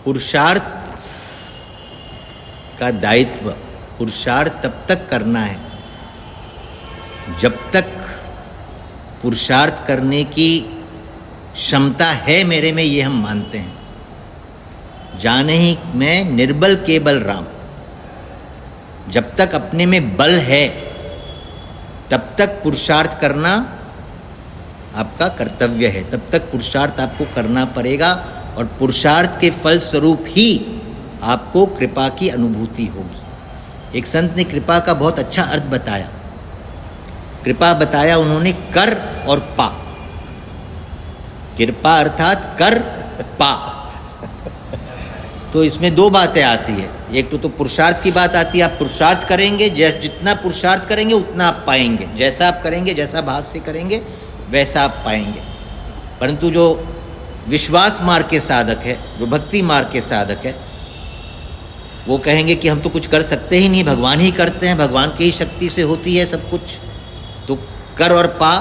पुरुषार्थ का दायित्व, पुरुषार्थ तब तक करना है जब तक पुरुषार्थ करने की क्षमता है मेरे में, ये हम मानते हैं। जाने ही मैं निर्बल केवल राम, जब तक अपने में बल है तब तक पुरुषार्थ करना आपका कर्तव्य है, तब तक पुरुषार्थ आपको करना पड़ेगा और पुरुषार्थ के फल स्वरूप ही आपको कृपा की अनुभूति होगी। एक संत ने कृपा का बहुत अच्छा अर्थ बताया। कृपा बताया उन्होंने कर और पा। कृपा अर्थात कर पा। तो इसमें दो बातें आती है। एक तो पुरुषार्थ की बात आती है, आप पुरुषार्थ करेंगे, जितना पुरुषार्थ करेंगे उतना आप पाएंगे। जैसा आप करेंगे, जैसा भाव से करेंगे वैसा आप पाएंगे। परंतु जो विश्वास मार्ग के साधक है, जो भक्ति मार्ग के साधक है, वो कहेंगे कि हम तो कुछ कर सकते ही नहीं, भगवान ही करते हैं, भगवान की ही शक्ति से होती है सब कुछ। तो कर और पा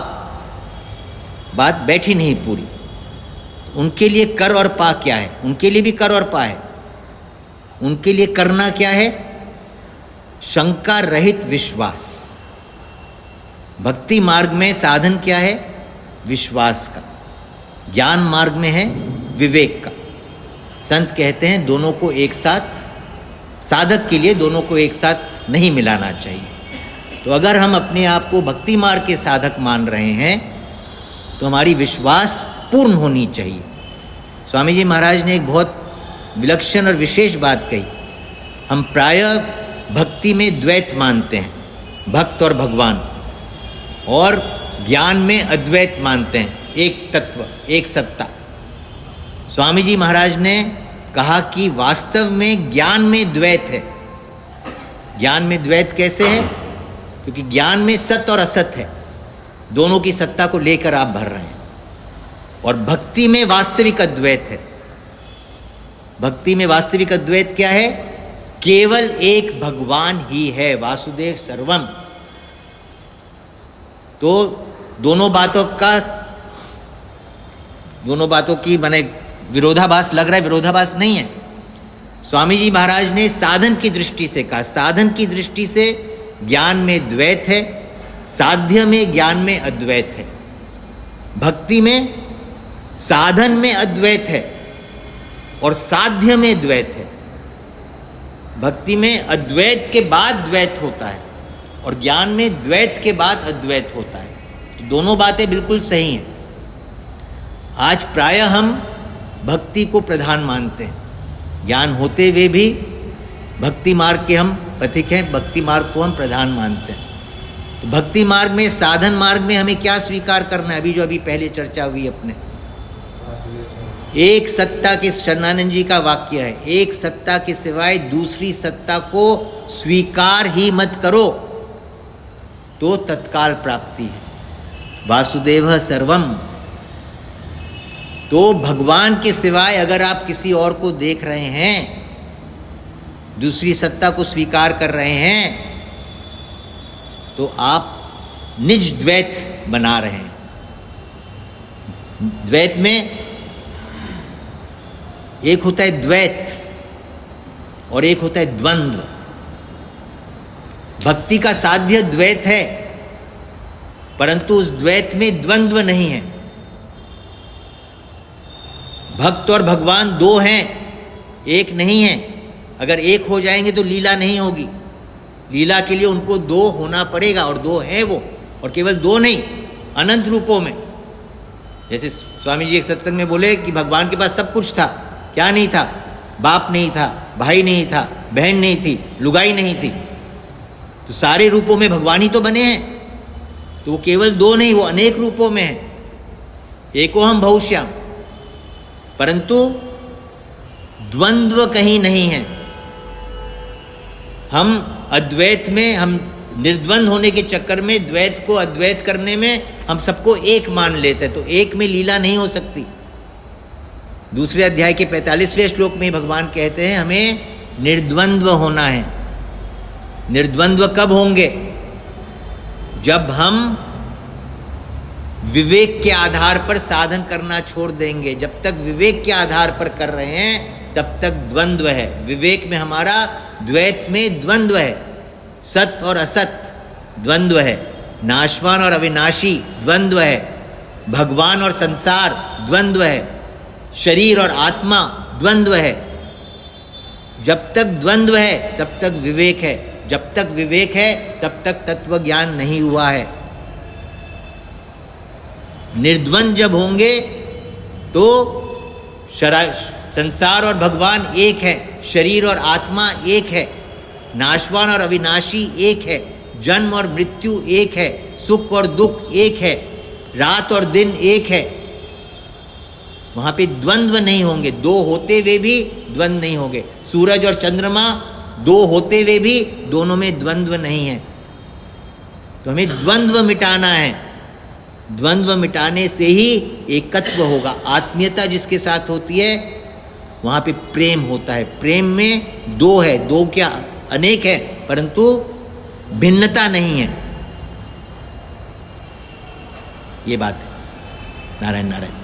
बात बैठी नहीं पूरी। उनके लिए कर और पा क्या है? उनके लिए भी कर और पा है। उनके लिए करना क्या है? शंका रहित विश्वास। भक्ति मार्ग में साधन क्या है? विश्वास का। ज्ञान मार्ग में है विवेक का। संत कहते हैं दोनों को एक साथ, साधक के लिए दोनों को एक साथ नहीं मिलाना चाहिए। तो अगर हम अपने आप को भक्ति मार्ग के साधक मान रहे हैं तो हमारी विश्वास पूर्ण होनी चाहिए। स्वामी जी महाराज ने एक बहुत विलक्षण और विशेष बात कही। हम प्रायः भक्ति में द्वैत मानते हैं, भक्त और भगवान, और ज्ञान में अद्वैत मानते हैं, एक तत्व, एक सत्ता। स्वामी जी महाराज ने कहा कि वास्तव में ज्ञान में द्वैत है। ज्ञान में द्वैत कैसे है? क्योंकि ज्ञान में सत्य और असत है, दोनों की सत्ता को लेकर आप भर रहे हैं। और भक्ति में वास्तविक अद्वैत है। भक्ति में वास्तविक अद्वैत क्या है? केवल एक भगवान ही है, वासुदेव सर्वम। तो दोनों बातों की माने विरोधाभास लग रहा है, विरोधाभास नहीं है। स्वामी जी महाराज ने साधन की दृष्टि से कहा, साधन की दृष्टि से ज्ञान में द्वैत है, साध्य में ज्ञान में अद्वैत है। भक्ति में साधन में अद्वैत है और साध्य में द्वैत है। भक्ति में अद्वैत के बाद द्वैत होता है और ज्ञान में द्वैत के बाद अद्वैत होता है। तो दोनों बातें बिल्कुल सही हैं। आज प्रायः हम भक्ति को प्रधान मानते हैं, ज्ञान होते हुए भी भक्ति मार्ग के हम पथिक हैं, भक्ति मार्ग को हम प्रधान मानते हैं। तो भक्ति मार्ग में, साधन मार्ग में हमें क्या स्वीकार करना है? अभी पहले चर्चा हुई अपने, एक सत्ता के, शरणानंद जी का वाक्य है, एक सत्ता के सिवाय दूसरी सत्ता को स्वीकार ही मत करो तो तत्काल प्राप्ति है। वासुदेव सर्वम। तो भगवान के सिवाय अगर आप किसी और को देख रहे हैं, दूसरी सत्ता को स्वीकार कर रहे हैं, तो आप निज द्वैत बना रहे हैं। द्वैत में एक होता है द्वैत और एक होता है द्वंद्व। भक्ति का साध्य द्वैत है, परंतु उस द्वैत में द्वंद्व नहीं है। भक्त और भगवान दो हैं, एक नहीं है। अगर एक हो जाएंगे तो लीला नहीं होगी। लीला के लिए उनको दो होना पड़ेगा, और दो हैं वो, और केवल दो नहीं, अनंत रूपों में। जैसे स्वामी जी एक सत्संग में बोले कि भगवान के पास सब कुछ था। क्या नहीं था? बाप नहीं था, भाई नहीं था, बहन नहीं थी, लुगाई नहीं थी। तो सारे रूपों में भगवान ही तो बने हैं। तो वो केवल दो नहीं, वो अनेक रूपों में है। एकोहम बहुश्याम। परंतु द्वंद्व कहीं नहीं है। हम अद्वैत में, हम निर्द्वंद होने के चक्कर में द्वैत को अद्वैत करने में हम सबको एक मान लेते हैं। तो एक में लीला नहीं हो सकती। दूसरे अध्याय के 45वें श्लोक में भगवान कहते हैं हमें निर्द्वंद्व होना है। निर्द्वंद्व कब होंगे? जब हम विवेक के आधार पर साधन करना छोड़ देंगे। जब तक विवेक के आधार पर कर रहे हैं तब तक द्वंद्व है। विवेक में हमारा द्वैत में द्वंद्व है, सत और असत द्वंद्व है, नाशवान और अविनाशी द्वंद्व है, भगवान और संसार द्वंद्व है, शरीर और आत्मा द्वंद्व है। जब तक द्वंद्व है तब तक विवेक है, जब तक विवेक है तब तक तत्व ज्ञान नहीं हुआ है। निर्द्वंद जब होंगे तो संसार और भगवान एक है, शरीर और आत्मा एक है, नाशवान और अविनाशी एक है, जन्म और मृत्यु एक है, सुख और दुख एक है, रात और दिन एक है। वहां पे द्वंद्व नहीं होंगे, दो होते हुए भी द्वंद्व नहीं होंगे। सूरज और चंद्रमा दो होते हुए भी दोनों में द्वंद्व नहीं है। तो हमें द्वंद्व मिटाना है, द्वंद्व मिटाने से ही एकत्व होगा। आत्मीयता जिसके साथ होती है वहाँ पे प्रेम होता है। प्रेम में दो है, दो क्या अनेक है, परंतु भिन्नता नहीं है। ये बात है। नारायण नारायण।